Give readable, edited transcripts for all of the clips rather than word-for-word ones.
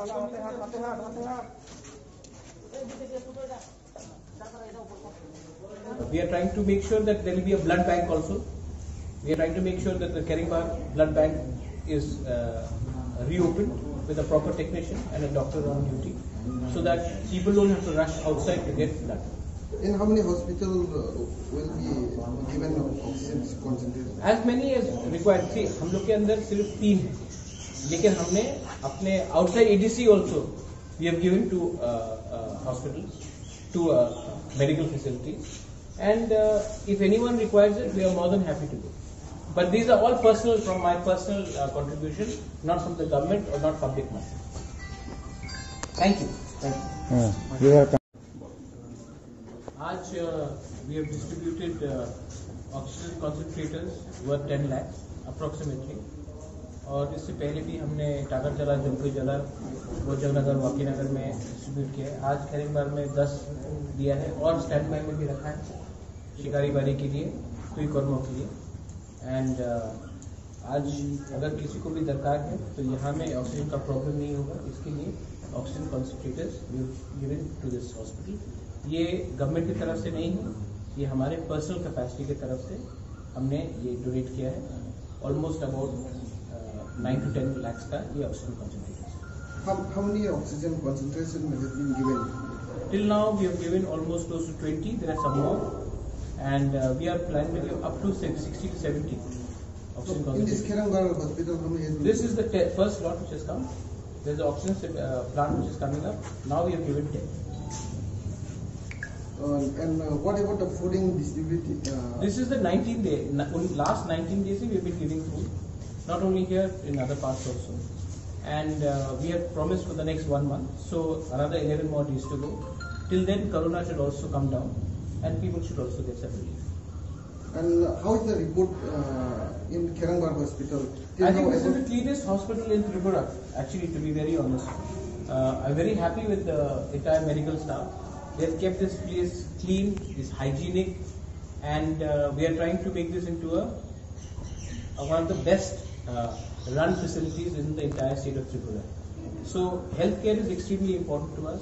We are trying to make sure that there will be a blood bank also. We are trying to make sure that the Karimbaug blood bank is reopened with a proper technician and a doctor on duty, so that people don't have to rush outside to get blood. In how many hospitals will be given oxygen concentration? As many as required. See, हम लोग के अंदर सिर्फ 3 है, लेकिन हमने अपने outside ADC also we have given to hospitals, to medical facilities, and if anyone requires it, we are more than happy to do. But these are all personal, from my personal contribution, not from the government or not public money. Thank you. Thank you. आज we have distributed oxygen concentrators worth 10 lakhs approximately, और इससे पहले भी हमने टागर जला, जमपुई जला, बोजनगर, वाकीनगर में distribute किया है. आज खैरिंगबाग में 10 दिया है और स्टैंड बाय में भी रखा है शिकारी बारी के लिए, कोई कर्मों के लिए. एंड आज अगर किसी को भी दरकार है तो यहाँ में ऑक्सीजन का प्रॉब्लम नहीं होगा. इसके लिए oxygen concentrators given to this hospital. ये गवर्नमेंट की तरफ से नहीं है, ये हमारे पर्सनल कैपेसिटी की तरफ से हमने ये डोनेट किया है. ऑलमोस्ट अबाउट 9 to 10 lakhs का ये oxygen concentrators. How many oxygen concentration has been given? Till now we have given almost close to 20. There are some more, and we are planning to give up to 60 to 70 oxygen concentrators. In this Karimbaug hospital, how many has been? This is the first lot which has come. There is an oxygen plant which is coming up. Now we have given 10. And what about the fooding distributed? This is the 19 day. Last 19 days we have been giving food, not only here, in other parts also. And we have promised for the next 1 month. So another 11 more days to go. Till then, Corona should also come down, and people should also get some relief. And how is the report in Karimbaug hospital? I think this is the cleanest hospital in Tripura, actually, to be very honest. I'm very happy with the entire medical staff. They have kept this place clean, it's hygienic, and we are trying to make this into one of the best run facilities in the entire state of Tripura. So healthcare is extremely important to us,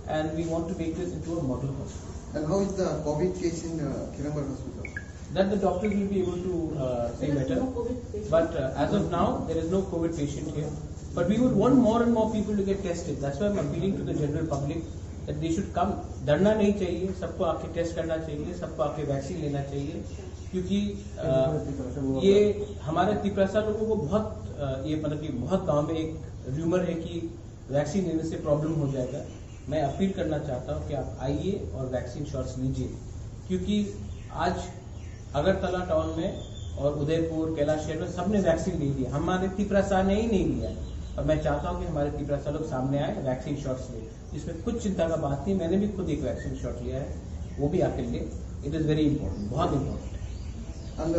and we want to make this into a model hospital. And how is the COVID case in Karimbaug hospital? That the doctors will be able to say better. But as of now, there is no COVID patient here. But we would want more and more people to get tested. That's why I'm appealing to the general public that they should come. डरना नहीं चाहिए, सबको आके test करना चाहिए, सबको आके vaccine लेना चाहिए, क्योंकि ये हमारे त्रिपुरा लोगों को बहुत ये मतलब कि बहुत गांव में एक र्यूमर है कि वैक्सीन लेने से प्रॉब्लम हो जाएगा. मैं अपील करना चाहता हूँ कि आप आइए और वैक्सीन शॉट्स लीजिए, क्योंकि आज अगरतला टाउन में और उदयपुर, कैलाश शहर में सबने वैक्सीन ले लिया. हमारे त्रिपुरा ने ही नहीं लिया, और मैं चाहता हूँ कि हमारे त्रिपुरा लोग सामने आए, वैक्सीन शॉट्स ले. इसमें कुछ चिंता का बात नहीं. मैंने भी खुद एक वैक्सीन शॉट लिया है, वो भी आकर ले. इट इज वेरी इंपॉर्टेंट, बहुत important. And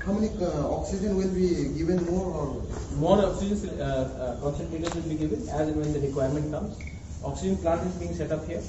how many oxygen will be given more or? More oxygen concentrators will be given as and when the requirement comes. Oxygen plant is being set up here.